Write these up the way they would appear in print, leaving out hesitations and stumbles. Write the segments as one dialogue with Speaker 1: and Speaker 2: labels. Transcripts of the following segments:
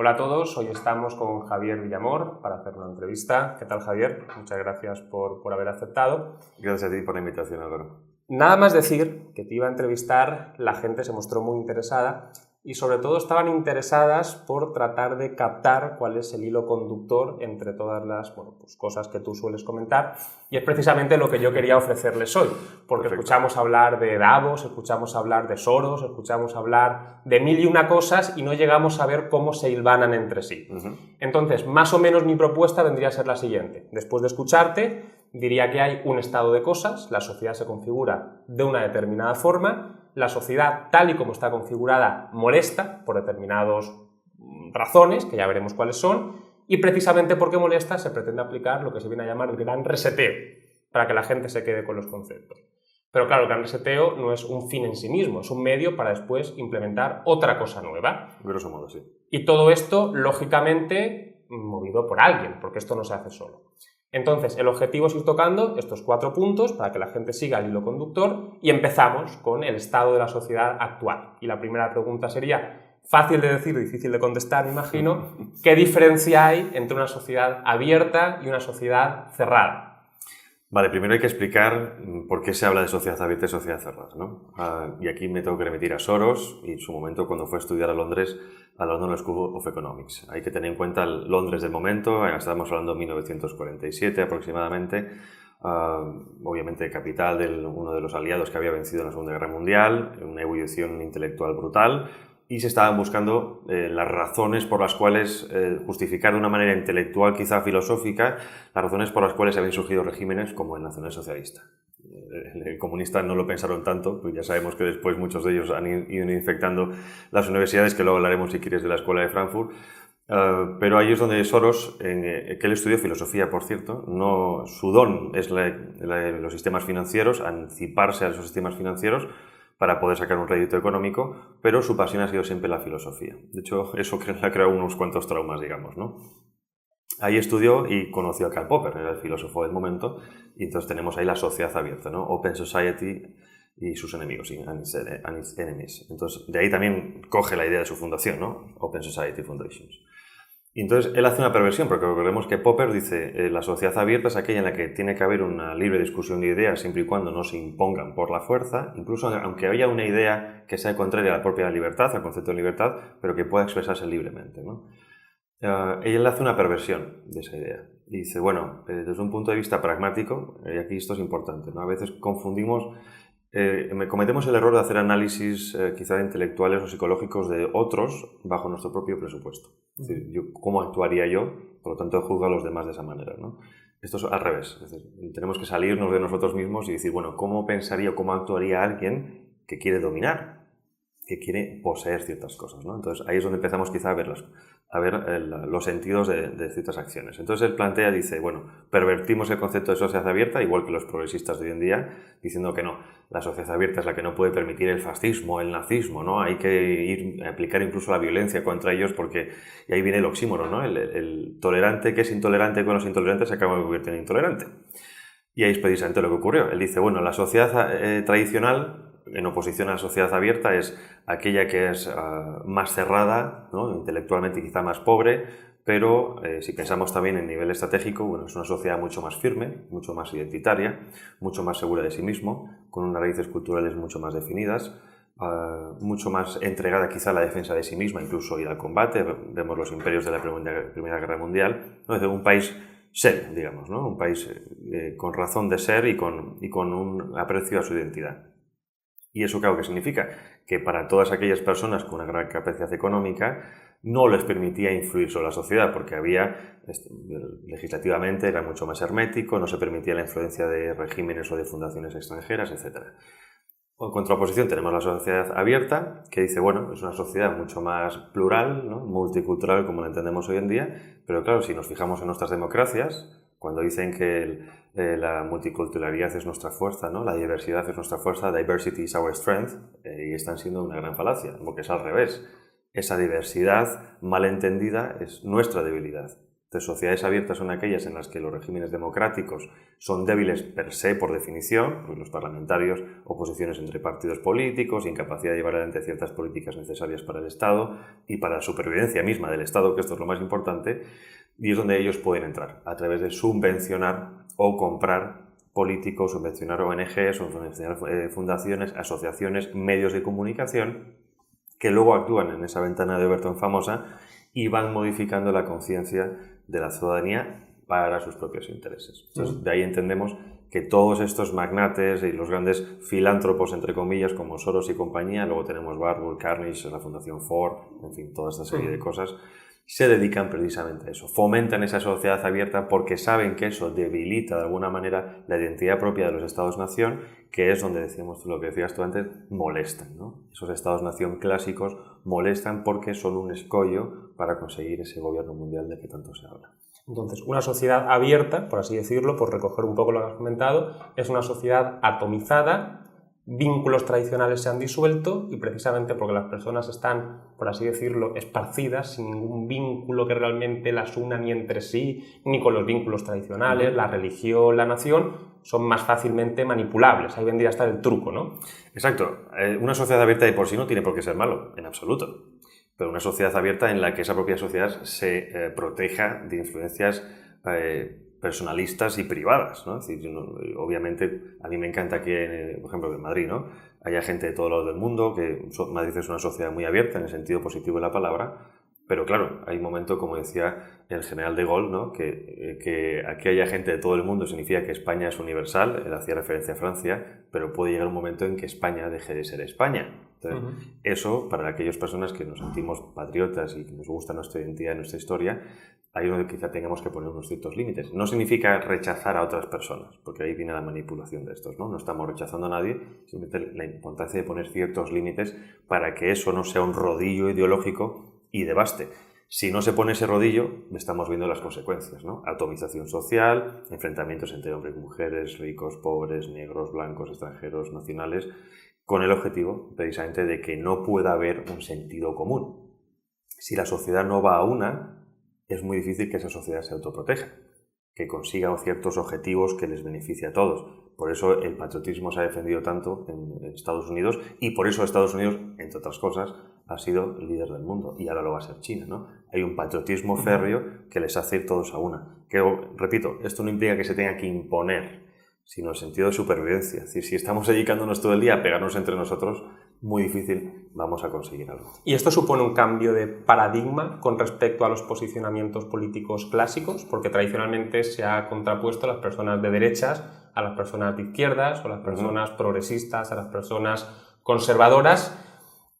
Speaker 1: Hola a todos, hoy estamos con Javier Villamor para hacer una entrevista. ¿Qué tal, Javier? Muchas gracias por haber aceptado.
Speaker 2: Gracias a ti por la invitación, Álvaro.
Speaker 1: Nada más decir que te iba a entrevistar, la gente se mostró muy interesada y sobre todo estaban interesadas por tratar de captar cuál es el hilo conductor entre todas las cosas que tú sueles comentar, y es precisamente lo que yo quería ofrecerles hoy, porque
Speaker 2: Perfecto.
Speaker 1: Escuchamos hablar de Davos, escuchamos hablar de Soros, escuchamos hablar de mil y una cosas y no llegamos a ver cómo se hilvanan entre sí. Entonces, más o menos mi propuesta vendría a ser la siguiente. Después de escucharte, diría que hay un estado de cosas, la sociedad se configura de una determinada forma, la sociedad tal y como está configurada molesta por determinadas razones, que ya veremos cuáles son, y precisamente porque molesta se pretende aplicar lo que se viene a llamar el gran reseteo, para que la gente se quede con los conceptos. Pero claro, el gran reseteo no es un fin en sí mismo, es un medio para después implementar otra cosa nueva.
Speaker 2: Grosso modo, sí.
Speaker 1: Y todo esto, lógicamente, movido por alguien, porque esto no se hace solo. Entonces, el objetivo es ir tocando estos 4 puntos para que la gente siga el hilo conductor y empezamos con el estado de la sociedad actual. Y la primera pregunta sería, fácil de decir, difícil de contestar, me imagino, ¿qué diferencia hay entre una sociedad abierta y una sociedad cerrada?
Speaker 2: Vale, primero hay que explicar por qué se habla de sociedad abierta y sociedad cerrada, ¿no? Y aquí me tengo que remitir a Soros y en su momento cuando fue a estudiar a Londres, a London School of Economics. Hay que tener en cuenta el Londres del momento, estamos hablando de 1947 aproximadamente, obviamente capital de uno de los aliados que había vencido en la Segunda Guerra Mundial, una ebullición intelectual brutal, y se estaban buscando las razones por las cuales justificar de una manera intelectual, quizá filosófica, las razones por las cuales habían surgido regímenes como el nacionalsocialista. El comunista no lo pensaron tanto, pues ya sabemos que después muchos de ellos han ido infectando las universidades, que luego hablaremos si quieres de la Escuela de Frankfurt, pero ahí es donde Soros, que él estudió filosofía, por cierto, su don es los sistemas financieros, anticiparse a esos sistemas financieros, para poder sacar un rédito económico, pero su pasión ha sido siempre la filosofía. De hecho, eso le ha creado unos cuantos traumas, digamos, ¿no? Ahí estudió y conoció a Karl Popper, era el filósofo del momento, y entonces tenemos ahí la sociedad abierta, ¿no? Open Society y sus enemigos, and its enemies. Entonces, de ahí también coge la idea de su fundación, ¿no? Open Society Foundations. Y entonces él hace una perversión, porque recordemos que Popper dice la sociedad abierta es aquella en la que tiene que haber una libre discusión de ideas siempre y cuando no se impongan por la fuerza, incluso aunque haya una idea que sea contraria a la propia libertad, al concepto de libertad, pero que pueda expresarse libremente, ¿no? Él hace una perversión de esa idea y dice, bueno, desde un punto de vista pragmático, y aquí esto es importante, ¿no? A veces confundimos, cometemos el error de hacer análisis quizá intelectuales o psicológicos de otros bajo nuestro propio presupuesto. Es decir, ¿cómo actuaría yo? Por lo tanto, juzgo a los demás de esa manera, ¿no? Esto es al revés. Es decir, tenemos que salirnos de nosotros mismos y decir, bueno, ¿cómo pensaría o cómo actuaría alguien que quiere dominar, que quiere poseer ciertas cosas, ¿no? Entonces, ahí es donde empezamos quizá a ver los sentidos de ciertas acciones. Entonces, él plantea, dice, bueno, pervertimos el concepto de sociedad abierta, igual que los progresistas de hoy en día, diciendo que no, la sociedad abierta es la que no puede permitir el fascismo, el nazismo, ¿no? Hay que aplicar incluso la violencia contra ellos porque, y ahí viene el oxímoron, ¿no? El tolerante que es intolerante con los intolerantes se acaba de convertir en intolerante. Y ahí es precisamente lo que ocurrió. Él dice, bueno, la sociedad tradicional, en oposición a la sociedad abierta, es aquella que es más cerrada, ¿no? Intelectualmente quizá más pobre, pero si pensamos también en nivel estratégico, bueno, es una sociedad mucho más firme, mucho más identitaria, mucho más segura de sí mismo, con unas raíces culturales mucho más definidas, mucho más entregada quizá a la defensa de sí misma, incluso ir al combate. Vemos los imperios de la Primera Guerra Mundial, ¿no? Es un país ser, digamos, ¿no? Un país con razón de ser y con un aprecio a su identidad. Y eso, claro, ¿qué significa? Que para todas aquellas personas con una gran capacidad económica no les permitía influir sobre la sociedad porque legislativamente era mucho más hermético, no se permitía la influencia de regímenes o de fundaciones extranjeras, etc. En contraposición tenemos la sociedad abierta, que dice, bueno, es una sociedad mucho más plural, ¿no? Multicultural como la entendemos hoy en día, pero claro, si nos fijamos en nuestras democracias, cuando dicen que la multiculturalidad es nuestra fuerza, ¿no? La diversidad es nuestra fuerza, diversity is our strength, y están siendo una gran falacia, porque es al revés. Esa diversidad mal entendida es nuestra debilidad. Entonces, sociedades abiertas son aquellas en las que los regímenes democráticos son débiles per se, por definición, pues los parlamentarios, oposiciones entre partidos políticos, incapacidad de llevar adelante ciertas políticas necesarias para el Estado y para la supervivencia misma del Estado, que esto es lo más importante, y es donde ellos pueden entrar, a través de subvencionar o comprar políticos, subvencionar ONGs, subvencionar fundaciones, asociaciones, medios de comunicación, que luego actúan en esa ventana de Overton famosa y van modificando la conciencia de la ciudadanía para sus propios intereses. Entonces, de ahí entendemos que todos estos magnates y los grandes filántropos, entre comillas, como Soros y compañía, luego tenemos Warburg, Carnegie, la Fundación Ford, en fin, toda esta serie de cosas, se dedican precisamente a eso. Fomentan esa sociedad abierta porque saben que eso debilita de alguna manera la identidad propia de los Estados-nación, que es donde decíamos lo que decías tú antes, molestan, ¿no? Esos Estados-nación clásicos molestan porque son un escollo para conseguir ese gobierno mundial de que tanto se habla.
Speaker 1: Entonces, una sociedad abierta, por así decirlo, por recoger un poco lo que has comentado, es una sociedad atomizada, vínculos tradicionales se han disuelto y precisamente porque las personas están, por así decirlo, esparcidas, sin ningún vínculo que realmente las una ni entre sí, ni con los vínculos tradicionales, la religión, la nación, son más fácilmente manipulables. Ahí vendría a estar el truco, ¿no?
Speaker 2: Exacto. Una sociedad abierta de por sí no tiene por qué ser malo, en absoluto. Pero una sociedad abierta en la que esa propia sociedad se proteja de influencias personalistas y privadas, ¿no? Es decir, obviamente, a mí me encanta que, por ejemplo, en Madrid, ¿no?, haya gente de todos lados del mundo, que Madrid es una sociedad muy abierta en el sentido positivo de la palabra, pero claro, hay un momento, como decía el general de Gaulle, ¿no?, que aquí haya gente de todo el mundo significa que España es universal, él hacía referencia a Francia, pero puede llegar un momento en que España deje de ser España. Entonces, eso, para aquellas personas que nos sentimos patriotas y que nos gusta nuestra identidad y nuestra historia, ahí es donde quizá tengamos que poner unos ciertos límites. No significa rechazar a otras personas, porque ahí viene la manipulación de estos, ¿no? No estamos rechazando a nadie, simplemente la importancia de poner ciertos límites para que eso no sea un rodillo ideológico y devaste. Si no se pone ese rodillo, estamos viendo las consecuencias, ¿no? Atomización social, enfrentamientos entre hombres y mujeres, ricos, pobres, negros, blancos, extranjeros, nacionales, con el objetivo, precisamente, de que no pueda haber un sentido común. Si la sociedad no va a una, es muy difícil que esa sociedad se autoproteja, que consiga ciertos objetivos que les beneficie a todos. Por eso el patriotismo se ha defendido tanto en Estados Unidos y por eso Estados Unidos, entre otras cosas, ha sido el líder del mundo y ahora lo va a ser China, ¿no? Hay un patriotismo férreo que les hace ir todos a una. Que, repito, esto no implica que se tenga que imponer, sino el sentido de supervivencia. Es decir, si estamos dedicándonos todo el día a pegarnos entre nosotros, muy difícil vamos a conseguir algo.
Speaker 1: ¿Y esto supone un cambio de paradigma con respecto a los posicionamientos políticos clásicos? Porque tradicionalmente se ha contrapuesto a las personas de derechas, a las personas de izquierdas, o a las personas progresistas, a las personas conservadoras.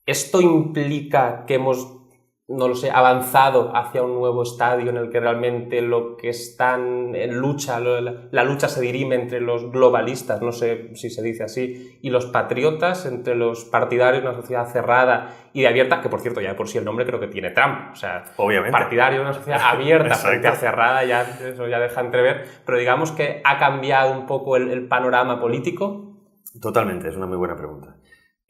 Speaker 1: ¿Esto implica que hemos, no lo sé, avanzado hacia un nuevo estadio en el que realmente lo que están en lucha, la lucha se dirime entre los globalistas, no sé si se dice así, y los patriotas, entre los partidarios de una sociedad cerrada y de abierta, que por cierto, ya de por sí el nombre creo que tiene trampa, o sea,
Speaker 2: obviamente,
Speaker 1: partidario de una sociedad abierta frente a cerrada, ya, eso ya deja entrever, pero digamos que ha cambiado un poco el panorama político.
Speaker 2: Totalmente, es una muy buena pregunta.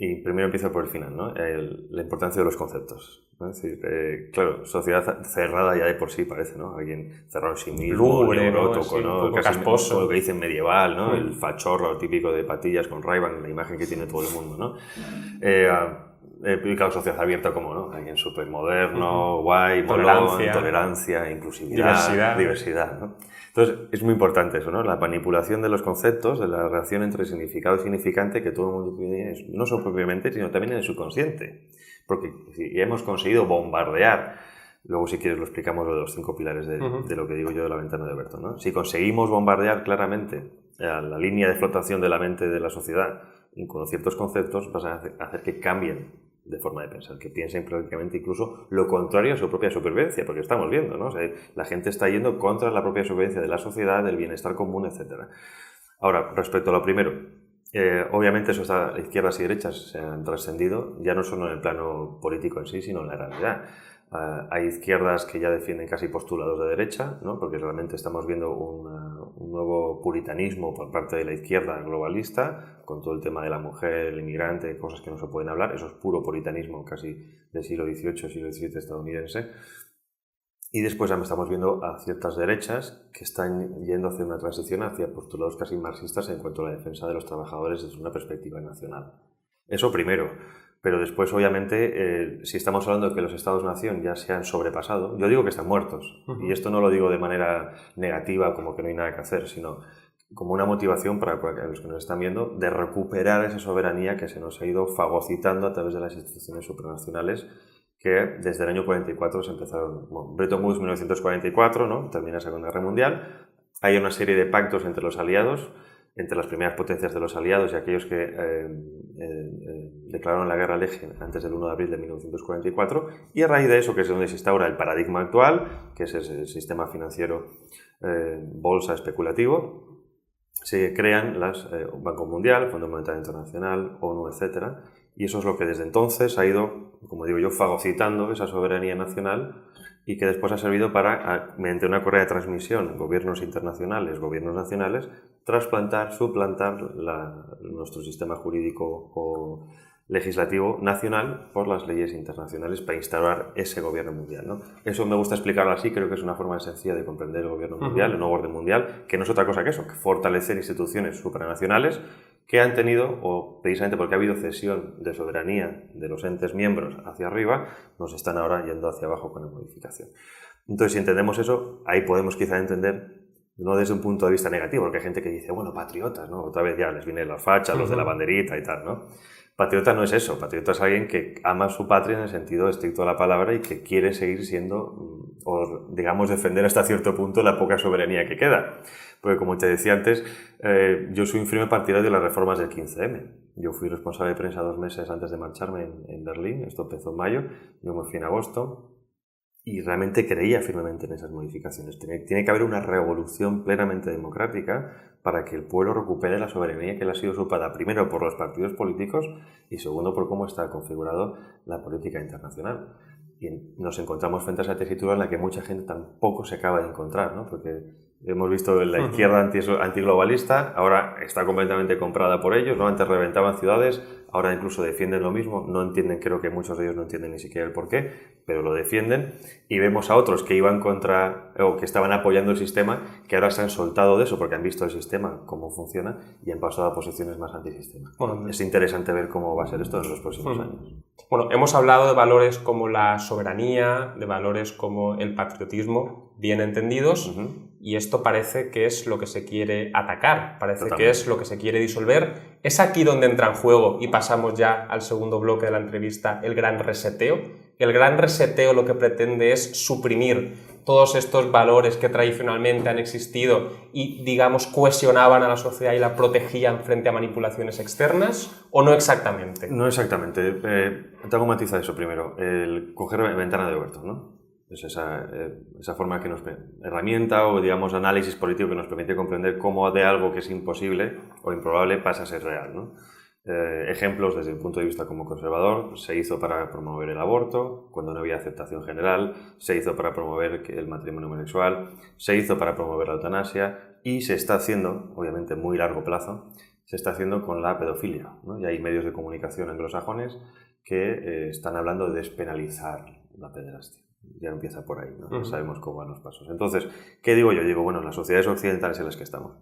Speaker 2: Y primero empiezo por el final, ¿no? La importancia de los conceptos, ¿no? Es decir, claro, sociedad cerrada ya de por sí parece, ¿no? Alguien cerrado en sí mismo, neurótico, ¿no?
Speaker 1: Un poco casposo.
Speaker 2: Todo lo que dicen medieval, ¿no? El fachorro típico de patillas con Ray-Ban, la imagen que tiene todo el mundo, ¿no? Y claro, sociedad abierta como, ¿no? Alguien súper moderno, guay, tolerancia, inclusividad, diversidad, ¿no? Entonces, es muy importante eso, ¿no? La manipulación de los conceptos, de la relación entre significado y significante que todo el mundo tiene, no solo propiamente, sino también en el subconsciente. Porque si ya hemos conseguido bombardear, luego si quieres lo explicamos lo de los 5 pilares de lo que digo yo de la ventana de Overton, ¿no? Si conseguimos bombardear claramente la línea de flotación de la mente de la sociedad con ciertos conceptos, vas a hacer que cambien de forma de pensar, que piensen prácticamente incluso lo contrario a su propia supervivencia, porque estamos viendo, ¿no? O sea, la gente está yendo contra la propia supervivencia de la sociedad, del bienestar común, etc. Ahora, respecto a lo primero, obviamente eso está, izquierdas y derechas se han trascendido, ya no solo en el plano político en sí, sino en la realidad. Hay izquierdas que ya defienden casi postulados de derecha, ¿no? Porque realmente estamos viendo un nuevo puritanismo por parte de la izquierda globalista, con todo el tema de la mujer, el inmigrante, cosas que no se pueden hablar. Eso es puro puritanismo casi del siglo XVIII, siglo XVII estadounidense. Y después ya estamos viendo a ciertas derechas que están yendo hacia una transición hacia postulados casi marxistas en cuanto a la defensa de los trabajadores desde una perspectiva nacional. Eso primero. Pero después, obviamente, si estamos hablando de que los Estados-nación ya se han sobrepasado, yo digo que están muertos. Y esto no lo digo de manera negativa, como que no hay nada que hacer, sino como una motivación para los que nos están viendo de recuperar esa soberanía que se nos ha ido fagocitando a través de las instituciones supranacionales que desde el año 44 se empezaron. Bueno, Bretton Woods 1944, ¿no? Termina la Segunda Guerra Mundial. Hay una serie de pactos entre los aliados, entre las primeras potencias de los aliados y aquellos que declararon la guerra al eje antes del 1 de abril de 1944, y a raíz de eso, que es donde se instaura el paradigma actual, que es el sistema financiero bolsa especulativo, se crean las Banco Mundial, Fondo Monetario Internacional, ONU, etc. Y eso es lo que desde entonces ha ido, como digo yo, fagocitando esa soberanía nacional y que después ha servido para, mediante una correa de transmisión, gobiernos internacionales, gobiernos nacionales, trasplantar, suplantar nuestro sistema jurídico o legislativo nacional por las leyes internacionales para instaurar ese gobierno mundial, ¿no? Eso me gusta explicarlo así, creo que es una forma sencilla de comprender el gobierno mundial, el nuevo orden mundial, que no es otra cosa que eso, que fortalecer instituciones supranacionales que han tenido, o precisamente porque ha habido cesión de soberanía de los entes miembros hacia arriba, nos están ahora yendo hacia abajo con la modificación. Entonces, si entendemos eso, ahí podemos quizá entender, no desde un punto de vista negativo, porque hay gente que dice, bueno, patriotas, ¿no? Otra vez ya les vienen las fachas, los de la banderita y tal, ¿no? Patriota no es eso, patriota es alguien que ama su patria en el sentido estricto de la palabra y que quiere seguir siendo, o digamos defender hasta cierto punto la poca soberanía que queda. Porque como te decía antes, yo soy un firme partidario de las reformas del 15M. Yo fui responsable de prensa 2 meses antes de marcharme en Berlín, esto empezó en mayo, yo me fui en agosto. Y realmente creía firmemente en esas modificaciones. Tiene que haber una revolución plenamente democrática para que el pueblo recupere la soberanía que le ha sido usurpada, primero por los partidos políticos y segundo por cómo está configurado la política internacional. Y nos encontramos frente a esa tesitura en la que mucha gente tampoco se acaba de encontrar, ¿no? Porque hemos visto la izquierda antiglobalista, ahora está completamente comprada por ellos, ¿no? Antes reventaban ciudades, ahora incluso defienden lo mismo, no entienden, creo que muchos de ellos no entienden ni siquiera el porqué, pero lo defienden, y vemos a otros que iban contra, o que estaban apoyando el sistema, que ahora se han soltado de eso porque han visto el sistema, cómo funciona, y han pasado a posiciones más antisistema. Bueno, es interesante ver cómo va a ser esto en los próximos años.
Speaker 1: Bueno, hemos hablado de valores como la soberanía, de valores como el patriotismo, bien entendidos, y esto parece que es lo que se quiere atacar, parece que es lo que se quiere disolver. Es aquí donde entra en juego, y pasamos ya al segundo bloque de la entrevista, el gran reseteo. El gran reseteo lo que pretende es suprimir todos estos valores que tradicionalmente han existido y, digamos, cohesionaban a la sociedad y la protegían frente a manipulaciones externas, ¿o no exactamente?
Speaker 2: No exactamente. Tengo que matizar eso primero. El coger ventana de Overton, ¿no? Es esa forma que nos herramienta o, digamos, análisis político que nos permite comprender cómo de algo que es imposible o improbable pasa a ser real, ¿no? Ejemplos desde el punto de vista como conservador: se hizo para promover el aborto cuando no había aceptación general, se hizo para promover el matrimonio homosexual, se hizo para promover la eutanasia y se está haciendo, obviamente a muy largo plazo, se está haciendo con la pedofilia, ¿no? Y hay medios de comunicación anglosajones que están hablando de despenalizar la pederastia. Ya empieza por ahí, ¿no? Sabemos cómo van los pasos. Entonces, ¿qué digo yo? Digo, bueno, en las sociedades occidentales en las que estamos,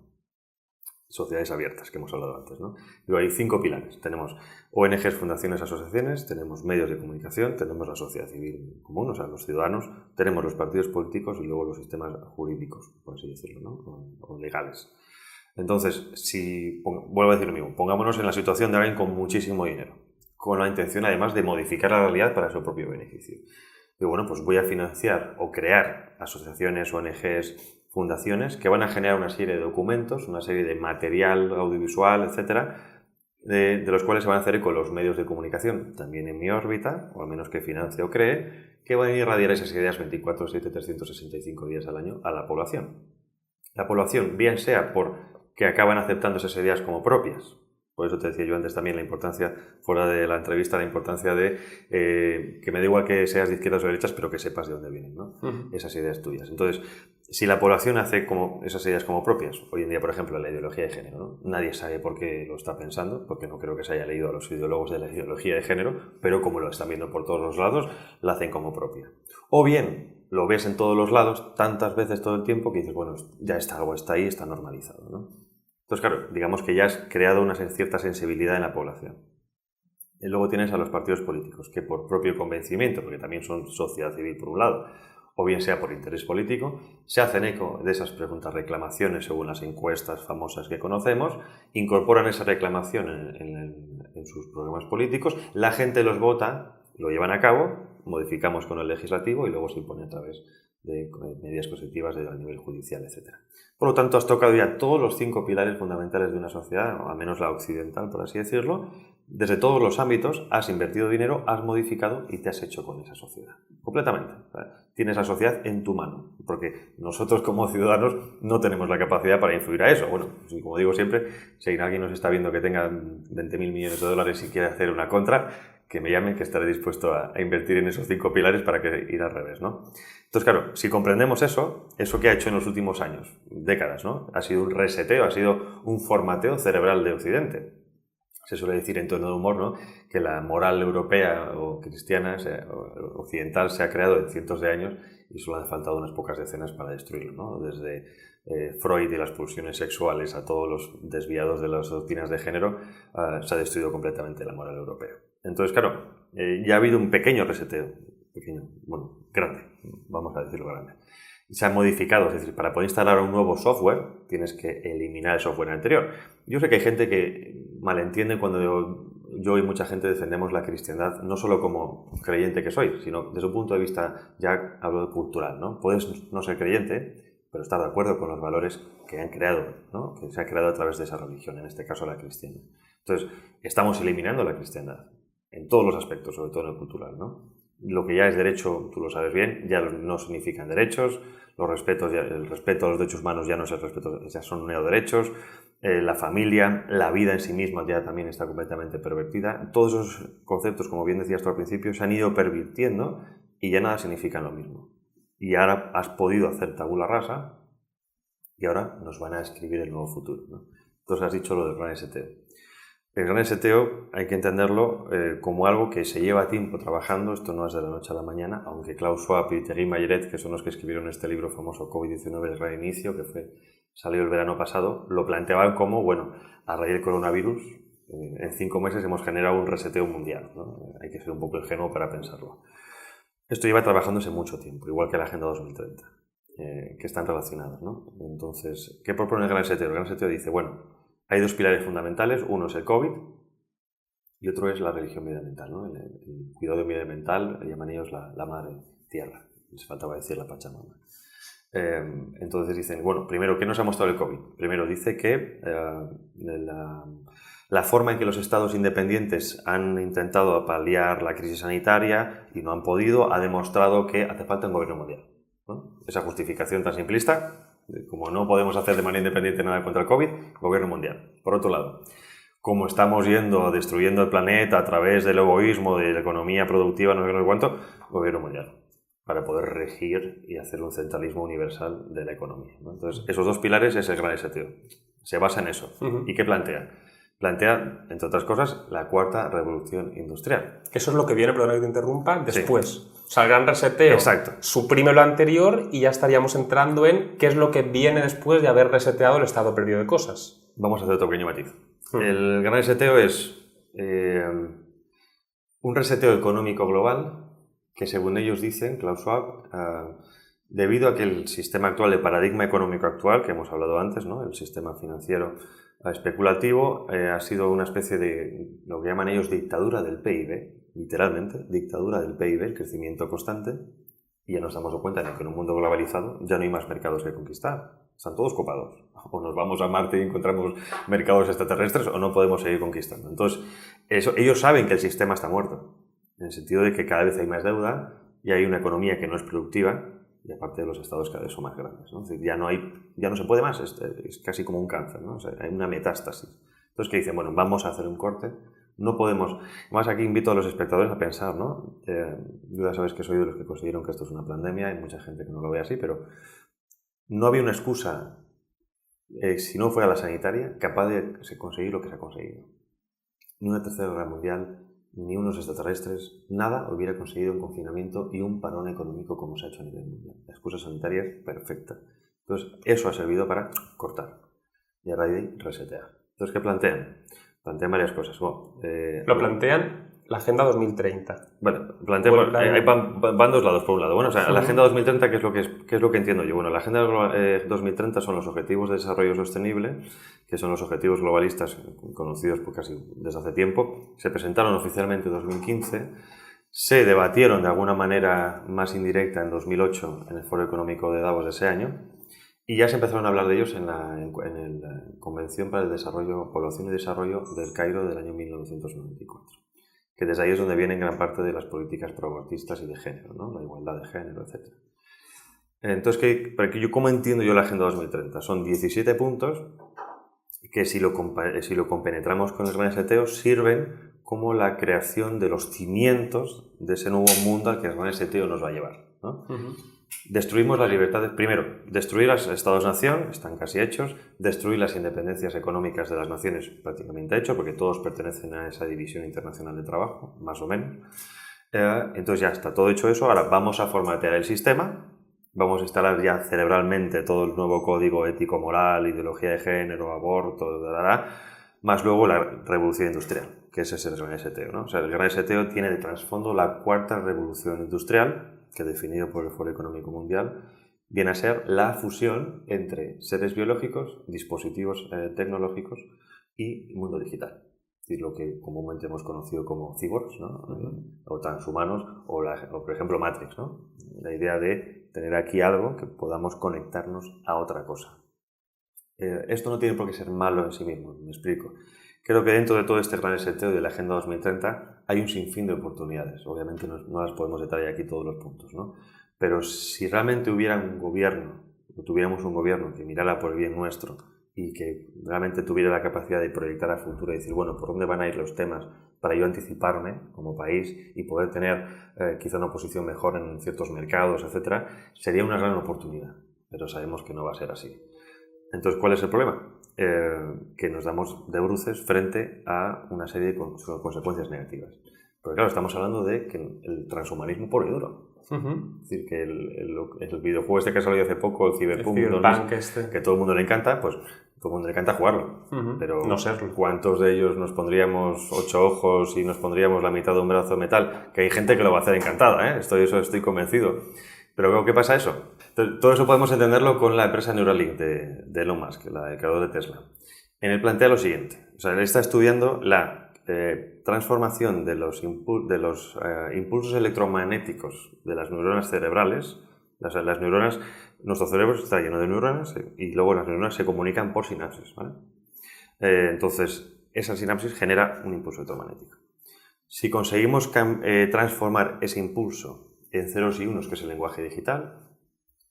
Speaker 2: sociedades abiertas, que hemos hablado antes, ¿no? Digo, hay 5 pilares. Tenemos ONGs, fundaciones, asociaciones, tenemos medios de comunicación, tenemos la sociedad civil común, o sea, los ciudadanos, tenemos los partidos políticos y luego los sistemas jurídicos, por así decirlo, ¿no? O legales. Entonces, vuelvo a decir lo mismo, pongámonos en la situación de alguien con muchísimo dinero, con la intención además de modificar la realidad para su propio beneficio. Digo, bueno, pues voy a financiar o crear asociaciones, ONGs, fundaciones que van a generar una serie de documentos, una serie de material audiovisual, etcétera, de los cuales se van a hacer con los medios de comunicación, también en mi órbita, o al menos que financie o cree, que van a irradiar esas ideas 24/7, 365 días al año a la población. La población, bien sea porque acaban aceptando esas ideas como propias. Por eso te decía yo antes también la importancia, fuera de la entrevista, la importancia de que me da igual que seas de izquierdas o de derechas, pero que sepas de dónde vienen, ¿no? Esas ideas tuyas. Entonces, si la población hace como esas ideas como propias, hoy en día, por ejemplo, la ideología de género, ¿no? Nadie sabe por qué lo está pensando, porque no creo que se haya leído a los ideólogos de la ideología de género, pero como lo están viendo por todos los lados, la hacen como propia. O bien, lo ves en todos los lados, tantas veces todo el tiempo, que dices, bueno, ya está, algo está ahí, está normalizado, ¿no? Entonces, claro, digamos que ya has creado una cierta sensibilidad en la población. Y luego tienes a los partidos políticos, que por propio convencimiento, porque también son sociedad civil por un lado, o bien sea por interés político, se hacen eco de esas preguntas, reclamaciones según las encuestas famosas que conocemos, incorporan esa reclamación en sus programas políticos, la gente los vota, lo llevan a cabo, modificamos con el legislativo y luego se impone a través de medidas coercitivas a nivel judicial, etc. Por lo tanto, has tocado ya todos los 5 pilares fundamentales de una sociedad, o al menos la occidental, por así decirlo. Desde todos los ámbitos has invertido dinero, has modificado y te has hecho con esa sociedad. Completamente. Tienes la sociedad en tu mano, porque nosotros como ciudadanos no tenemos la capacidad para influir a eso. Bueno, como digo siempre, si alguien nos está viendo que tenga 20.000 millones de dólares y quiere hacer una contra, que me llame, que estaré dispuesto a invertir en esos 5 pilares para que ir al revés, ¿no? Entonces, claro, si comprendemos eso que ha hecho en los últimos años, décadas, ¿no? Ha sido un reseteo, ha sido un formateo cerebral de Occidente. Se suele decir en tono de humor, ¿no?, que la moral europea o cristiana, o occidental, se ha creado en cientos de años y solo han faltado unas pocas decenas para destruirlo, ¿no? Desde Freud y las pulsiones sexuales a todos los desviados de las doctrinas de género, se ha destruido completamente la moral europea. Entonces, claro, ya ha habido un pequeño reseteo, grande, vamos a decirlo grande. Se ha modificado, es decir, para poder instalar un nuevo software tienes que eliminar el software anterior. Yo sé que hay gente que malentiende cuando yo y mucha gente defendemos la cristiandad, no solo como creyente que soy, sino desde un punto de vista, ya hablo cultural, ¿no? Puedes no ser creyente, pero estar de acuerdo con los valores que han creado, ¿no?, que se ha creado a través de esa religión, en este caso la cristiana. Entonces, estamos eliminando la cristiandad en todos los aspectos, sobre todo en el cultural, ¿no? Lo que ya es derecho, tú lo sabes bien, ya no significan derechos, el respeto a los derechos humanos ya no es el respeto, ya son neoderechos, la familia, la vida en sí misma ya también está completamente pervertida. Todos esos conceptos, como bien decías tú al principio, se han ido pervirtiendo y ya nada significan lo mismo. Y ahora has podido hacer tabula rasa y ahora nos van a escribir el nuevo futuro, ¿no? Entonces has dicho lo del gran seteo. El gran seteo hay que entenderlo como algo que se lleva tiempo trabajando, esto no es de la noche a la mañana, aunque Klaus Schwab y Thierry Mayeret, que son los que escribieron este libro famoso COVID-19, el reinicio, que salió el verano pasado, lo planteaban como, bueno, a raíz del coronavirus, en 5 meses hemos generado un reseteo mundial, ¿no? Hay que ser un poco ingenuo para pensarlo. Esto lleva trabajándose mucho tiempo, igual que la Agenda 2030, que están relacionadas, ¿no? Entonces, ¿qué propone el gran seteo? El gran seteo dice, bueno, hay 2 pilares fundamentales, uno es el COVID y otro es la religión medioambiental, ¿no? El cuidado medioambiental, llaman ellos la madre tierra, les faltaba decir la Pachamama. Entonces dicen, bueno, primero, ¿qué nos ha mostrado el COVID? Primero dice que la forma en que los estados independientes han intentado paliar la crisis sanitaria y no han podido, ha demostrado que hace falta un gobierno mundial, ¿no? Esa justificación tan simplista, como no podemos hacer de manera independiente nada contra el COVID, gobierno mundial. Por otro lado, como estamos destruyendo el planeta a través del egoísmo, de la economía productiva, no sé cuánto, gobierno mundial, para poder regir y hacer un centralismo universal de la economía, ¿no? Entonces, esos 2 pilares es el gran seteo. Se basa en eso. ¿Y qué plantea? Plantea, entre otras cosas, la 4ª revolución industrial.
Speaker 1: Eso es lo que viene, perdona que te interrumpa, después. Sí. O sea, el gran reseteo suprime lo anterior y ya estaríamos entrando en qué es lo que viene después de haber reseteado el estado perdido de cosas.
Speaker 2: Vamos a hacer otro pequeño matiz. El gran reseteo es un reseteo económico global que, según ellos dicen, Klaus Schwab, debido a que el sistema actual, el paradigma económico actual, que hemos hablado antes, ¿no?, el sistema financiero especulativo, ha sido una especie de lo que llaman ellos dictadura del PIB, literalmente, dictadura del PIB, el crecimiento constante, y ya nos damos cuenta de que en un mundo globalizado ya no hay más mercados que conquistar, están todos copados. O nos vamos a Marte y encontramos mercados extraterrestres o no podemos seguir conquistando. Entonces, ellos saben que el sistema está muerto, en el sentido de que cada vez hay más deuda y hay una economía que no es productiva, y aparte de los estados cada vez son más grandes, ¿no? Es decir, ya no se puede más, es casi como un cáncer, ¿no? O sea, hay una metástasis. Entonces, que dicen, bueno, vamos a hacer un corte, no podemos... Además, aquí invito a los espectadores a pensar, ¿no? Yo ya sabes que soy de los que consideran que esto es una pandemia, hay mucha gente que no lo ve así, pero no había una excusa, si no fuera la sanitaria, capaz de conseguir lo que se ha conseguido. Ni una 3ª guerra mundial, ni unos extraterrestres, nada hubiera conseguido un confinamiento y un parón económico como se ha hecho a nivel mundial. La excusa sanitaria es perfecta. Entonces, eso ha servido para cortar y a raíz de ahí resetear. Entonces, ¿qué plantean? Plantean varias cosas. Bueno,
Speaker 1: lo plantean la Agenda 2030.
Speaker 2: Bueno, hay van dos lados, por un lado. Bueno, o sea, la Agenda 2030, ¿qué es lo que entiendo yo? Bueno, la Agenda 2030 son los Objetivos de Desarrollo Sostenible, que son los objetivos globalistas conocidos por casi desde hace tiempo. Se presentaron oficialmente en 2015, se debatieron de alguna manera más indirecta en 2008 en el Foro Económico de Davos de ese año, y ya se empezaron a hablar de ellos en la Convención para el Desarrollo, Población y Desarrollo del Cairo del año 1994. Que desde ahí es donde vienen gran parte de las políticas pro-abortistas y de género, ¿no? La igualdad de género, etc. Entonces, ¿cómo entiendo yo la Agenda 2030? Son 17 puntos que si lo compenetramos con el Gran Seteo sirven como la creación de los cimientos de ese nuevo mundo al que el Gran Seteo nos va a llevar, ¿no? Destruimos las libertades, primero, destruir los estados-nación, están casi hechos, destruir las independencias económicas de las naciones, prácticamente hecho, porque todos pertenecen a esa división internacional de trabajo, más o menos. Entonces ya está todo hecho eso, ahora vamos a formatear el sistema, vamos a instalar ya cerebralmente todo el nuevo código ético, moral, ideología de género, aborto, más luego la revolución industrial, que ese es el Gran Seteo, ¿no? O sea, el Gran Seteo tiene de trasfondo la cuarta revolución industrial, que definido por el Foro Económico Mundial, viene a ser la fusión entre seres biológicos, dispositivos tecnológicos y mundo digital. Es decir, lo que comúnmente hemos conocido como cyborgs, ¿no? O transhumanos, o por ejemplo Matrix, ¿no? La idea de tener aquí algo que podamos conectarnos a otra cosa. Esto no tiene por qué ser malo en sí mismo, me explico. Creo que dentro de todo este gran seteo de la Agenda 2030 hay un sinfín de oportunidades. Obviamente no las podemos detallar aquí todos los puntos, ¿no? Pero si realmente hubiera un gobierno, o tuviéramos un gobierno que mirara por el bien nuestro y que realmente tuviera la capacidad de proyectar a futuro y decir, bueno, ¿por dónde van a ir los temas para yo anticiparme como país y poder tener quizá una posición mejor en ciertos mercados, etcétera? Sería una gran oportunidad, pero sabemos que no va a ser así. Entonces, ¿cuál es el problema? Que nos damos de bruces frente a una serie de consecuencias negativas. Porque claro, estamos hablando de que el transhumanismo puro y duro. Es decir, que el videojuego este que ha salido hace poco, el Cyberpunk, que todo el mundo le encanta, pues todo el mundo le encanta jugarlo. Pero
Speaker 1: no serlo.
Speaker 2: ¿Cuántos de ellos nos pondríamos 8 ojos y nos pondríamos la mitad de un brazo de metal? Que hay gente que lo va a hacer encantada, ¿eh? Estoy convencido. Pero ¿qué pasa eso? Entonces, todo eso podemos entenderlo con la empresa Neuralink de Elon Musk, el creador de Tesla. En él plantea lo siguiente. O sea, él está estudiando la transformación de los impulsos electromagnéticos de las neuronas cerebrales. Las neuronas, nuestro cerebro está lleno de neuronas y luego las neuronas se comunican por sinapsis, ¿vale? Entonces, esa sinapsis genera un impulso electromagnético. Si conseguimos transformar ese impulso en ceros y unos, que es el lenguaje digital,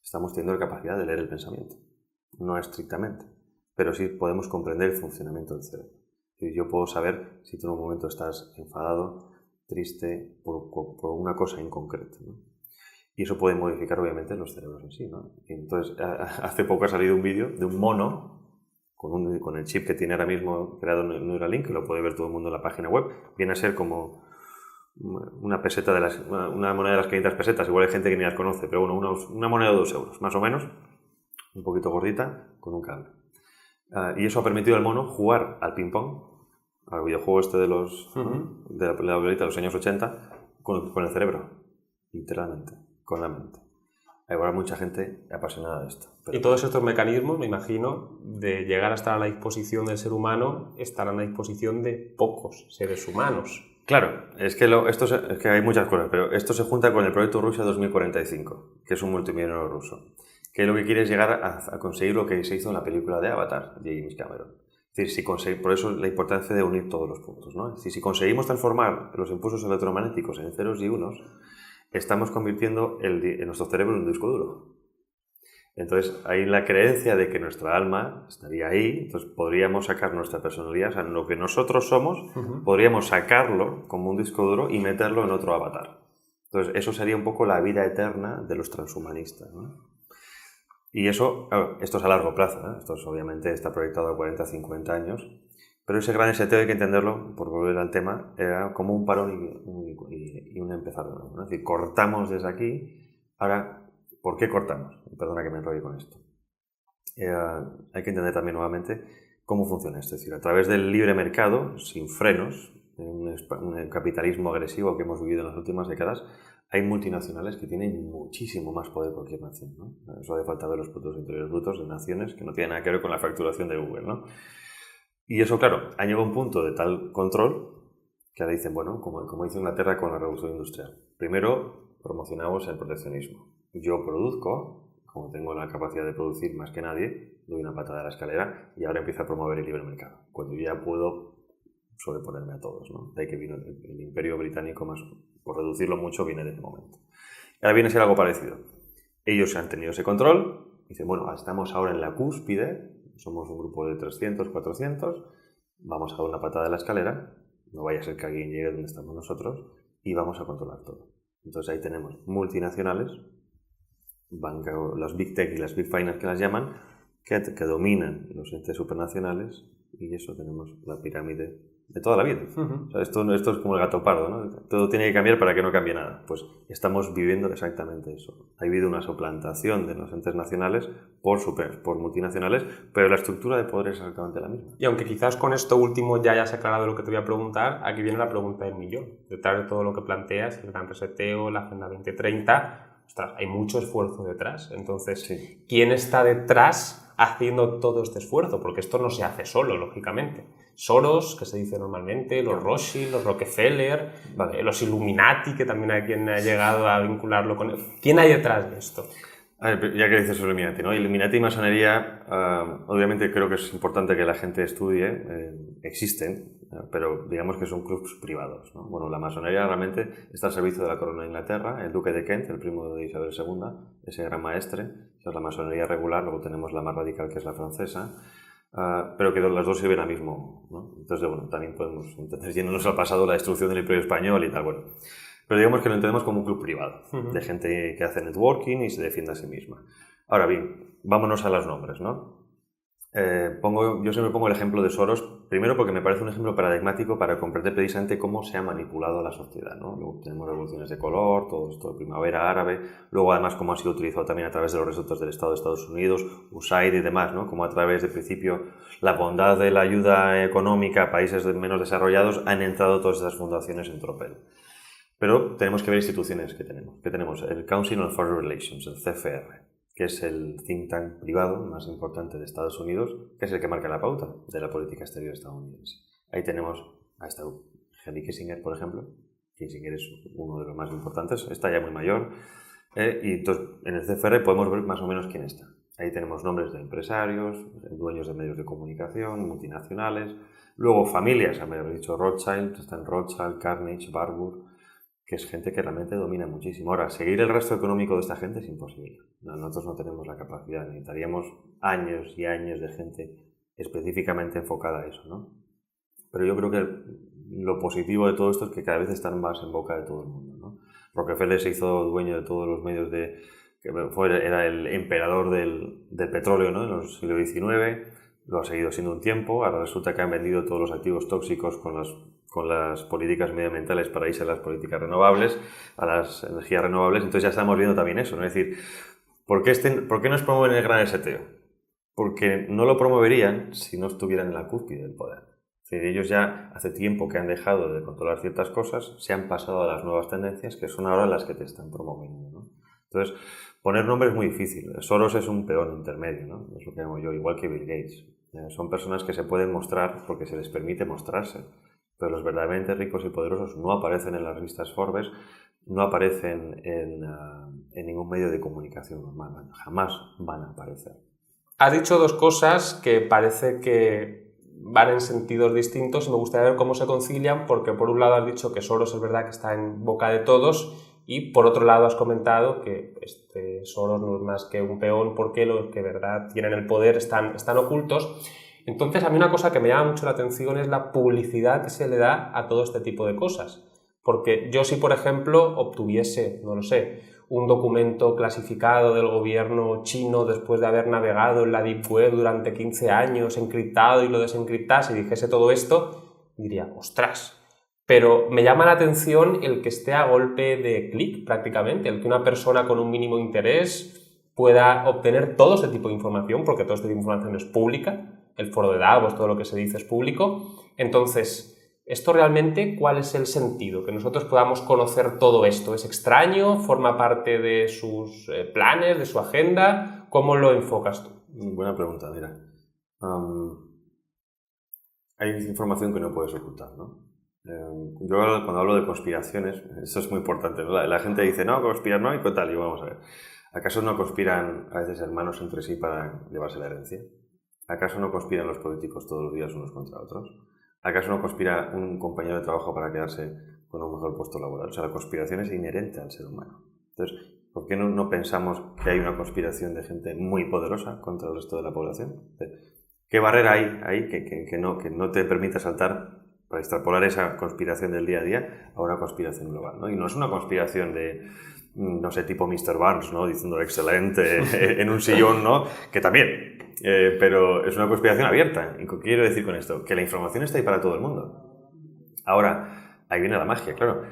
Speaker 2: estamos teniendo la capacidad de leer el pensamiento. No estrictamente, pero sí podemos comprender el funcionamiento del cerebro. Yo puedo saber si tú en un momento estás enfadado, triste, por una cosa en concreto, ¿no? Y eso puede modificar obviamente los cerebros en sí, ¿no? Y entonces, hace poco ha salido un vídeo de un mono con el chip que tiene ahora mismo creado en Neuralink, que lo puede ver todo el mundo en la página web. Viene a ser como una moneda de las 500 pesetas, igual hay gente que ni las conoce, pero bueno, una moneda de 2 euros, más o menos, un poquito gordita, con un cable. Y eso ha permitido al mono jugar al ping-pong, al videojuego este de la bolita de los años 80, con el cerebro, literalmente, con la mente. Hay ahora mucha gente apasionada de esto.
Speaker 1: Y todos estos mecanismos, me imagino, de llegar a estar a la disposición del ser humano, estarán a la disposición de pocos seres humanos.
Speaker 2: Claro, es que hay muchas cosas, pero esto se junta con el proyecto Rusia 2045, que es un multimillonario ruso, que lo que quiere es llegar a conseguir lo que se hizo en la película de Avatar, de James Cameron. Es decir, por eso la importancia de unir todos los puntos, ¿no? Es decir, si conseguimos transformar los impulsos electromagnéticos en ceros y unos, estamos convirtiendo en nuestro cerebro en un disco duro. Entonces, hay la creencia de que nuestra alma estaría ahí, entonces podríamos sacar nuestra personalidad, o sea, lo que nosotros somos, podríamos sacarlo como un disco duro y meterlo en otro avatar. Entonces, eso sería un poco la vida eterna de los transhumanistas, ¿no? Y eso, claro, esto es a largo plazo, ¿eh? Esto obviamente está proyectado a 40, 50 años, Pero ese gran STO hay que entenderlo, por volver al tema, era como un parón y un empezar de nuevo, ¿no? Es decir, cortamos desde aquí. Ahora, ¿por qué cortamos? Perdona que me enrolle con esto. Hay que entender también nuevamente cómo funciona esto. Es decir, a través del libre mercado, sin frenos, en un capitalismo agresivo que hemos vivido en las últimas décadas, hay multinacionales que tienen muchísimo más poder que cualquier nación, ¿no? Eso hace falta ver los productos interiores brutos de naciones que no tienen nada que ver con la facturación de Google, ¿no? Y eso, claro, ha llegado a un punto de tal control que ahora dicen, bueno, como hizo Inglaterra con la Revolución Industrial. Primero promocionamos el proteccionismo. Yo produzco, como tengo la capacidad de producir más que nadie, doy una patada a la escalera y ahora empiezo a promover el libre mercado. Cuando yo ya puedo sobreponerme a todos, ¿no? De ahí que vino el Imperio Británico, más, por reducirlo mucho, viene de ese momento. Ahora viene a ser algo parecido. Ellos han tenido ese control, dicen, bueno, estamos ahora en la cúspide, somos un grupo de 300, 400, vamos a dar una patada de la escalera, no vaya a ser que alguien llegue donde estamos nosotros, y vamos a controlar todo. Entonces ahí tenemos multinacionales, las Big Tech y las Big Finance que las llaman, que dominan los entes supranacionales, y eso tenemos la pirámide de toda la vida. O sea, esto es como el gato pardo, ¿no? Todo tiene que cambiar para que no cambie nada. Pues estamos viviendo exactamente eso. Ha habido una suplantación de los entes nacionales por multinacionales, pero la estructura de poder es exactamente la misma.
Speaker 1: Y aunque quizás con esto último ya hayas aclarado lo que te voy a preguntar, aquí viene la pregunta del millón. Detrás de todo lo que planteas, el gran reseteo, la Agenda 2030, ostras, hay mucho esfuerzo detrás. Entonces,
Speaker 2: sí.
Speaker 1: ¿Quién está detrás haciendo todo este esfuerzo? Porque esto no se hace solo, lógicamente. Soros, que se dice normalmente, los Rothschild, los Rockefeller,
Speaker 2: vale.
Speaker 1: Los Illuminati, que también hay quien ha llegado a vincularlo con él. ¿Quién hay detrás de esto?
Speaker 2: A ver, ya que dices Illuminati, ¿no? Illuminati y masonería, obviamente creo que es importante que la gente estudie, existen, pero digamos que son clubs privados, ¿no? Bueno, la masonería realmente está al servicio de la corona de Inglaterra, el duque de Kent, el primo de Isabel II, ese gran maestre, esa es la masonería regular, luego tenemos la más radical que es la francesa, pero que las dos sirven al mismo, ¿no? Entonces, bueno, también podemos entender yéndonos al pasado la destrucción del Imperio Español y tal, bueno. Pero digamos que lo entendemos como un club privado, de gente que hace networking y se defiende a sí misma. Ahora bien, vámonos a los nombres, ¿no? Yo siempre pongo el ejemplo de Soros, primero porque me parece un ejemplo paradigmático para comprender precisamente cómo se ha manipulado la sociedad, ¿no? Luego tenemos revoluciones de color, todo esto de primavera árabe, luego además cómo ha sido utilizado también a través de los resortes del Estado de Estados Unidos, USAID y demás, ¿no? Como a través de principio la bondad de la ayuda económica a países menos desarrollados han entrado todas esas fundaciones en tropel. Pero tenemos que ver instituciones que tenemos. Que tenemos el Council on Foreign Relations, el CFR, que es el think tank privado más importante de Estados Unidos, que es el que marca la pauta de la política exterior estadounidense. Ahí tenemos a Henry Kissinger, por ejemplo. Kissinger es uno de los más importantes, está ya muy mayor. Y entonces en el CFR podemos ver más o menos quién está. Ahí tenemos nombres de empresarios, dueños de medios de comunicación, multinacionales. Luego familias, me habéis dicho Rothschild, están Rothschild, Carnegie, Warburg, que es gente que realmente domina muchísimo. Ahora, seguir el rastro económico de esta gente es imposible. Nosotros no tenemos la capacidad, necesitaríamos años y años de gente específicamente enfocada a eso, ¿no? Pero yo creo que lo positivo de todo esto es que cada vez están más en boca de todo el mundo, ¿no? Rockefeller se hizo dueño de todos los medios era el emperador del petróleo, ¿no? En el siglo XIX, lo ha seguido siendo un tiempo, ahora resulta que han vendido todos los activos tóxicos con las políticas medioambientales para irse a las políticas renovables, a las energías renovables, entonces ya estamos viendo también eso, ¿no? Es decir, ¿por qué nos promueven el gran STO? Porque no lo promoverían si no estuvieran en la cúspide del poder. Es decir, ellos ya hace tiempo que han dejado de controlar ciertas cosas, se han pasado a las nuevas tendencias que son ahora las que te están promoviendo, ¿no? Entonces, poner nombre es muy difícil. Soros es un peón intermedio, ¿no? Es lo que llamo yo, igual que Bill Gates. Son personas que se pueden mostrar porque se les permite mostrarse. Pero los verdaderamente ricos y poderosos no aparecen en las revistas Forbes, no aparecen en ningún medio de comunicación normal, jamás van a aparecer.
Speaker 1: Has dicho dos cosas que parece que van en sentidos distintos y me gustaría ver cómo se concilian, porque por un lado has dicho que Soros es verdad que está en boca de todos y por otro lado has comentado que Soros no es más que un peón porque los que verdad tienen el poder están ocultos. Entonces, a mí una cosa que me llama mucho la atención es la publicidad que se le da a todo este tipo de cosas. Porque yo si, por ejemplo, obtuviese, no lo sé, un documento clasificado del gobierno chino después de haber navegado en la Deep Web durante 15 años, encriptado y lo desencriptase y dijese todo esto, diría, ostras. Pero me llama la atención el que esté a golpe de clic prácticamente, el que una persona con un mínimo interés pueda obtener todo ese tipo de información, porque todo este tipo de información es pública, el foro de Davos, todo lo que se dice es público. Entonces, ¿esto realmente cuál es el sentido? Que nosotros podamos conocer todo esto. ¿Es extraño? ¿Forma parte de sus planes, de su agenda? ¿Cómo lo enfocas tú?
Speaker 2: Buena pregunta, mira. Hay información que no puedes ocultar, ¿no? Yo cuando hablo de conspiraciones, eso es muy importante, ¿no? La gente dice, no, conspiranoico tal, y vamos a ver. ¿Acaso no conspiran a veces hermanos entre sí para llevarse la herencia? ¿Acaso no conspiran los políticos todos los días unos contra otros? ¿Acaso no conspira un compañero de trabajo para quedarse con un mejor puesto laboral? O sea, la conspiración es inherente al ser humano. Entonces, ¿por qué no pensamos que hay una conspiración de gente muy poderosa contra el resto de la población? ¿Qué barrera hay ahí que no te permita saltar para extrapolar esa conspiración del día a día a una conspiración global, ¿no? Y no es una conspiración de, no sé, tipo Mr. Barnes, ¿no? Diciendo excelente en un sillón, ¿no? Que también, pero es una conspiración abierta. ¿Y qué quiero decir con esto? Que la información está ahí para todo el mundo. Ahora, ahí viene la magia, claro.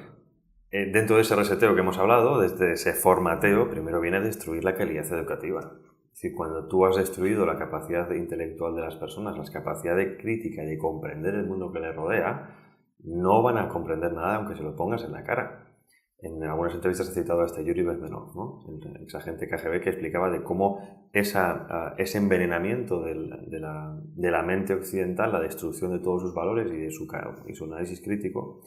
Speaker 2: Dentro de ese reseteo que hemos hablado, desde ese formateo, primero viene a destruir la calidad educativa. Es decir, cuando tú has destruido la capacidad intelectual de las personas, la capacidad de crítica y de comprender el mundo que les rodea, no van a comprender nada aunque se lo pongas en la cara. En algunas entrevistas he citado a Yuri Bezmenov, ¿no? El exagente KGB, que explicaba de cómo ese envenenamiento de la mente occidental, la destrucción de todos sus valores y su análisis crítico,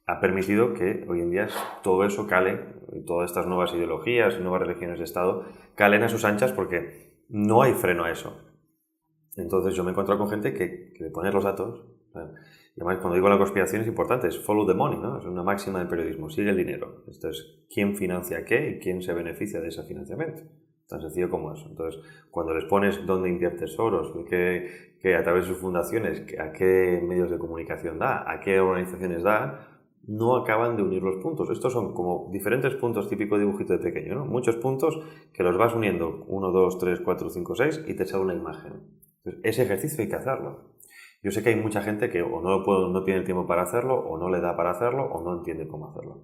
Speaker 2: ha permitido que hoy en día todo eso cale, todas estas nuevas ideologías y nuevas religiones de Estado calen a sus anchas porque no hay freno a eso. Entonces yo me he encontrado con gente que le pone los datos. Y además, cuando digo la conspiración es importante, es follow the money, ¿no? Es una máxima del periodismo, sigue el dinero. Esto es quién financia qué y quién se beneficia de ese financiamiento. Tan sencillo como eso. Entonces, cuando les pones dónde invierte Soros, que a través de sus fundaciones, a qué medios de comunicación da, a qué organizaciones da, no acaban de unir los puntos. Estos son como diferentes puntos, típico dibujito de pequeño, ¿no? Muchos puntos que los vas uniendo, 1, 2, 3, 4, 5, 6 y te sale una imagen. Entonces, ese ejercicio hay que hacerlo. Yo sé que hay mucha gente que o no tiene el tiempo para hacerlo, o no le da para hacerlo, o no entiende cómo hacerlo.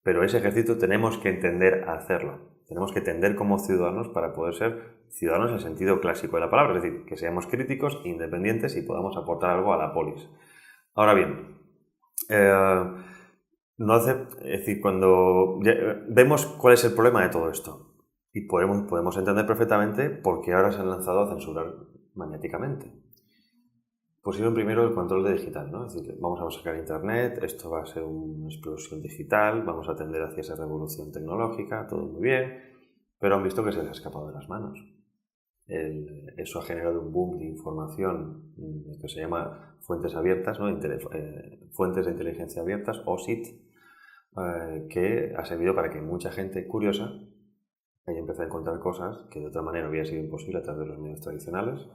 Speaker 2: Pero ese ejercicio tenemos que entender a hacerlo. Tenemos que tender como ciudadanos para poder ser ciudadanos en el sentido clásico de la palabra, es decir, que seamos críticos, independientes y podamos aportar algo a la polis. Ahora bien, es decir, cuando vemos cuál es el problema de todo esto y podemos entender perfectamente por qué ahora se han lanzado a censurar magnéticamente. Pusieron primero el control de digital, ¿no? Es decir, vamos a sacar internet, esto va a ser una explosión digital, vamos a tender hacia esa revolución tecnológica, todo muy bien, pero han visto que se les ha escapado de las manos. Eso ha generado un boom de información que se llama fuentes abiertas, ¿no? Fuentes de inteligencia abiertas, OSINT, que ha servido para que mucha gente curiosa haya empezado a encontrar cosas que de otra manera hubiera sido imposible a través de los medios tradicionales.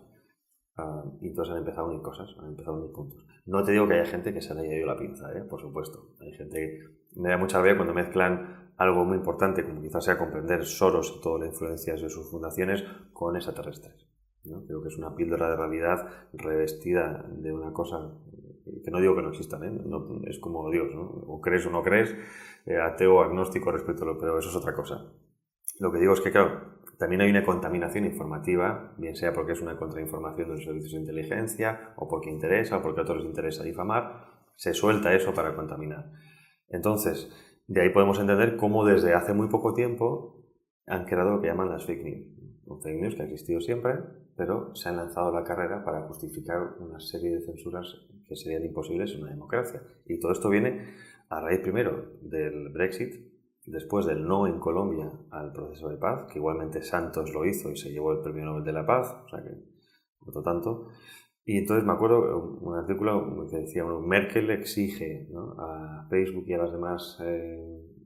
Speaker 2: Y entonces han empezado a unir cosas, han empezado a unir puntos. No te digo que haya gente que se le haya ido la pinza, por supuesto. Hay gente que me da mucha rabia cuando mezclan algo muy importante, como quizás sea comprender Soros y todas las influencias de sus fundaciones, con extraterrestres, ¿no? Creo que es una píldora de realidad revestida de una cosa que no digo que no existan, no, es como Dios, ¿no? O crees o no crees, ateo o agnóstico respecto a lo, pero eso es otra cosa. Lo que digo es que, claro, también hay una contaminación informativa, bien sea porque es una contrainformación de los servicios de inteligencia, o porque interesa, o porque a otros les interesa difamar, se suelta eso para contaminar. Entonces, de ahí podemos entender cómo desde hace muy poco tiempo han creado lo que llaman las fake news. Un fake news que ha existido siempre, pero se han lanzado a la carrera para justificar una serie de censuras que serían imposibles en una democracia. Y todo esto viene a raíz primero del Brexit, después del no en Colombia al proceso de paz, que igualmente Santos lo hizo y se llevó el Premio Nobel de la Paz, o sea que otro tanto. Y entonces me acuerdo un artículo que decía, Merkel exige, ¿no?, a Facebook y a las demás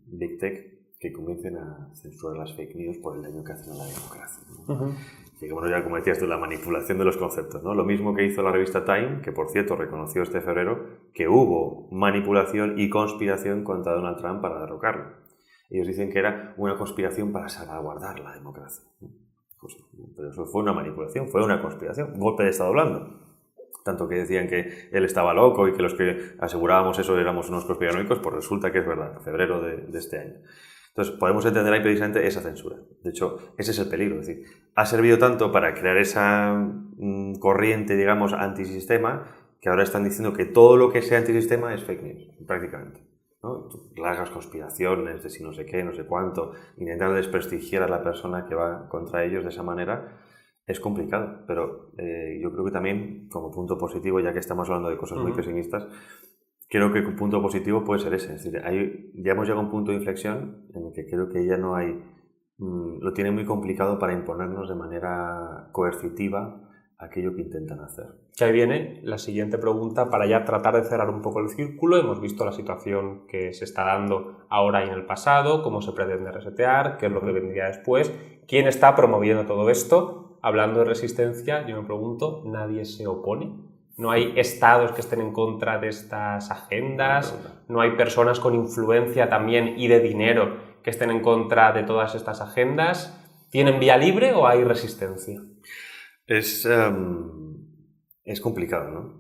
Speaker 2: Big Tech que comiencen a censurar las fake news por el daño que hacen a la democracia, ¿no? Uh-huh. Y bueno, ya como decías tú, la manipulación de los conceptos, ¿no? Lo mismo que hizo la revista Time, que por cierto reconoció este febrero que hubo manipulación y conspiración contra Donald Trump para derrocarlo. Ellos dicen que era una conspiración para salvaguardar la democracia. Pues, pero eso fue una manipulación, fue una conspiración, un golpe de Estado blando. Tanto que decían que él estaba loco y que los que asegurábamos eso éramos unos conspiranoicos, pues resulta que es verdad, en febrero de este año. Entonces, podemos entender ahí precisamente esa censura. De hecho, ese es el peligro. Es decir, ha servido tanto para crear esa corriente, digamos, antisistema, que ahora están diciendo que todo lo que sea antisistema es fake news, prácticamente, ¿no? Largas conspiraciones de si no sé qué, no sé cuánto, intentar desprestigiar a la persona que va contra ellos de esa manera es complicado, pero yo creo que también, como punto positivo, ya que estamos hablando de cosas muy pesimistas, creo que un punto positivo puede ser ese. Es decir, ya hemos llegado a un punto de inflexión en el que creo que ya no hay... lo tiene muy complicado para imponernos de manera coercitiva aquello que intentan hacer.
Speaker 1: Que ahí viene la siguiente pregunta para ya tratar de cerrar un poco el círculo. Hemos visto la situación que se está dando ahora y en el pasado, cómo se pretende resetear, qué es lo que vendría después, quién está promoviendo todo esto. Hablando de resistencia, yo me pregunto, ¿nadie se opone? ¿No hay estados que estén en contra de estas agendas? ¿No hay personas con influencia también y de dinero que estén en contra de todas estas agendas? ¿Tienen vía libre o hay resistencia?
Speaker 2: Es complicado, ¿no?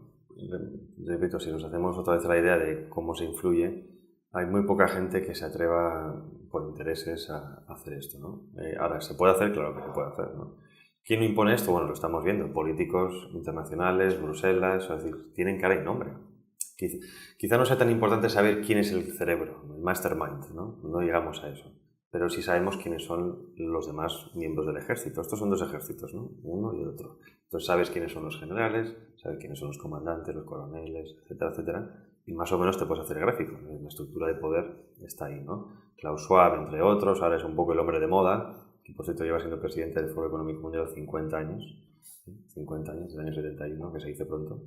Speaker 2: Repito, si nos hacemos otra vez la idea de cómo se influye, hay muy poca gente que se atreva por intereses a hacer esto, ¿no? Ahora, ¿se puede hacer? Claro que se puede hacer, ¿no? ¿Quién lo impone esto? Bueno, lo estamos viendo. Políticos internacionales, Bruselas, es decir, tienen cara y nombre. Quizá no sea tan importante saber quién es el cerebro, el mastermind, ¿no? No llegamos a eso. Pero sí sabemos quiénes son los demás miembros del ejército. Estos son dos ejércitos, ¿no? Uno y el otro. Entonces sabes quiénes son los generales, sabes quiénes son los comandantes, los coroneles, etcétera, etcétera. Y más o menos te puedes hacer gráfico. La estructura de poder está ahí, ¿no? Klaus Schwab, entre otros, ahora es un poco el hombre de moda, que por cierto lleva siendo presidente del Foro Económico Mundial 50 años. 50 años, desde el año 71, que se dice pronto.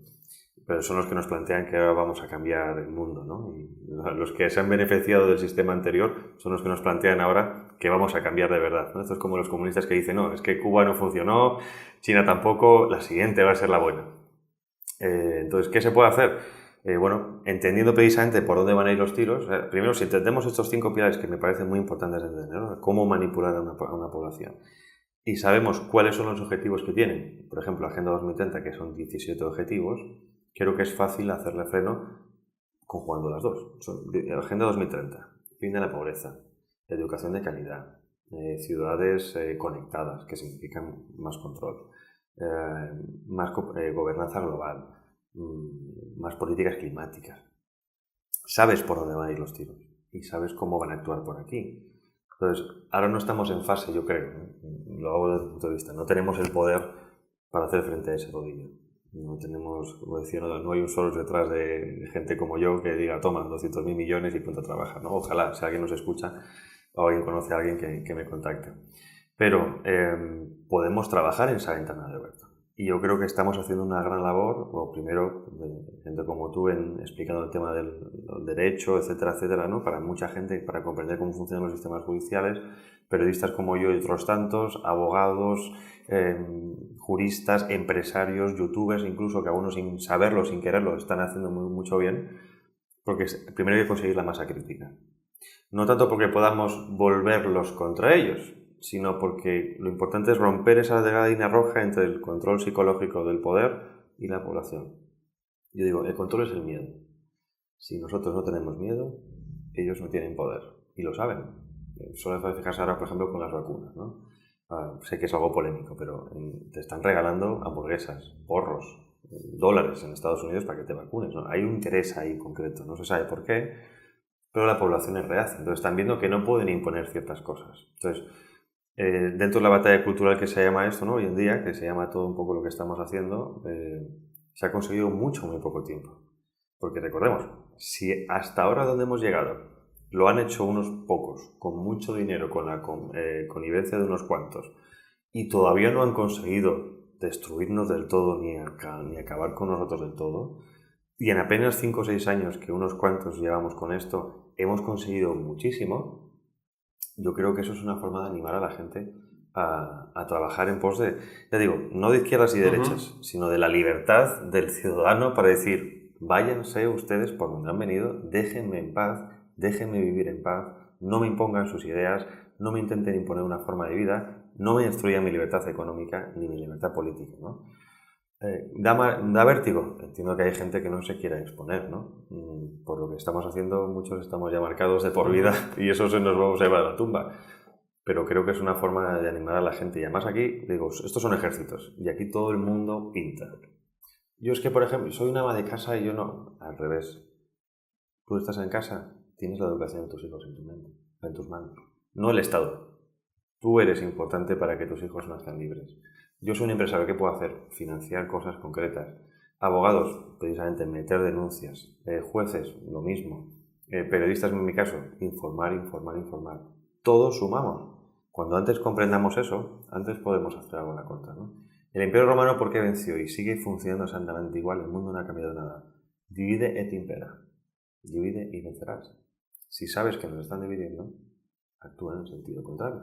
Speaker 2: Pero son los que nos plantean que ahora vamos a cambiar el mundo, ¿no? Y los que se han beneficiado del sistema anterior son los que nos plantean ahora que vamos a cambiar de verdad, ¿no? Esto es como los comunistas que dicen, no, es que Cuba no funcionó, China tampoco, la siguiente va a ser la buena. Entonces, ¿qué se puede hacer? Bueno, entendiendo precisamente por dónde van a ir los tiros, primero, si entendemos estos 5 pilares que me parecen muy importantes de entender, ¿no? Cómo manipular a una población, y sabemos cuáles son los objetivos que tienen, por ejemplo, Agenda 2030, que son 17 objetivos, creo que es fácil hacerle freno conjugando las dos. Agenda 2030, fin de la pobreza, educación de calidad, ciudades conectadas, que significan más control, más gobernanza global, más políticas climáticas. Sabes por dónde van a ir los tiros y sabes cómo van a actuar por aquí. Entonces, ahora no estamos en fase, yo creo, ¿no? Lo hago desde el punto de vista, no tenemos el poder para hacer frente a ese rodillo. No tenemos, como decía, no hay un Soros detrás de gente como yo que diga, toma, 200.000 millones y punto a trabajar, ¿no? Ojalá, si alguien nos escucha o alguien conoce a alguien que me contacte. Pero podemos trabajar en esa ventana de Alberto. Y yo creo que estamos haciendo una gran labor, o primero, gente como tú, explicando el tema del derecho, etcétera, etcétera, ¿no? Para mucha gente, para comprender cómo funcionan los sistemas judiciales, periodistas como yo y otros tantos, abogados, juristas, empresarios, youtubers, incluso que algunos sin saberlo, sin quererlo, están haciendo mucho bien, porque primero hay que conseguir la masa crítica. No tanto porque podamos volverlos contra ellos, sino porque lo importante es romper esa delgada línea roja entre el control psicológico del poder y la población. Yo digo, el control es el miedo. Si nosotros no tenemos miedo, ellos no tienen poder, y lo saben. Solo fijarse ahora, por ejemplo, con las vacunas, ¿no? Sé que es algo polémico, pero te están regalando hamburguesas, porros, dólares en Estados Unidos para que te vacunes, ¿no? Hay un interés ahí concreto, no se sabe por qué, pero la población es reacia. Entonces están viendo que no pueden imponer ciertas cosas. Entonces, dentro de la batalla cultural que se llama esto, ¿no? Hoy en día, que se llama todo un poco lo que estamos haciendo, se ha conseguido mucho en muy poco tiempo. Porque recordemos, si hasta ahora donde hemos llegado lo han hecho unos pocos, con mucho dinero, con la connivencia de unos cuantos, y todavía no han conseguido destruirnos del todo ni acabar con nosotros del todo, y en apenas 5 o 6 años que unos cuantos llevamos con esto, hemos conseguido muchísimo. Yo creo que eso es una forma de animar a la gente a trabajar en pos de, ya digo, no de izquierdas y derechas, sino de la libertad del ciudadano para decir, váyanse ustedes por donde han venido, déjenme en paz, déjenme vivir en paz, no me impongan sus ideas, no me intenten imponer una forma de vida, no me destruyan mi libertad económica ni mi libertad política, ¿no? Da vértigo. Entiendo que hay gente que no se quiera exponer, ¿no? Por lo que estamos haciendo, muchos estamos ya marcados de por vida y eso se nos va a llevar a la tumba. Pero creo que es una forma de animar a la gente. Y además aquí, digo, estos son ejércitos y aquí todo el mundo pinta. Yo es que, por ejemplo, soy una ama de casa y yo no. Al revés. Tú estás en casa, tienes la educación de tus hijos en tu mente, en tus manos. No el Estado. Tú eres importante para que tus hijos nazcan libres. Yo soy un empresario, ¿qué puedo hacer? Financiar cosas concretas. Abogados, precisamente, meter denuncias. Jueces, lo mismo. Periodistas, en mi caso, informar. Todos sumamos. Cuando antes comprendamos eso, antes podemos hacer algo en la contra, ¿no? El Imperio Romano, ¿por qué venció? Y sigue funcionando exactamente igual. El mundo no ha cambiado nada. Divide et impera. Divide y vencerás. Si sabes que nos están dividiendo, actúa en el sentido contrario.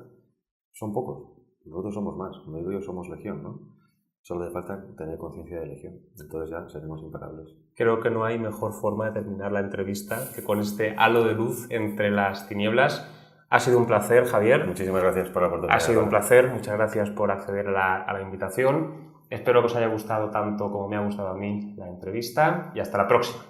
Speaker 2: Son pocos. Nosotros somos más, como digo yo, somos legión, ¿no? Solo hace falta tener conciencia de legión. Entonces ya seremos imparables.
Speaker 1: Creo que no hay mejor forma de terminar la entrevista que con este halo de luz entre las tinieblas. Ha sido un placer, Javier.
Speaker 2: Muchísimas gracias por la oportunidad.
Speaker 1: Ha sido un placer. Muchas gracias por acceder a la invitación. Espero que os haya gustado tanto como me ha gustado a mí la entrevista y hasta la próxima.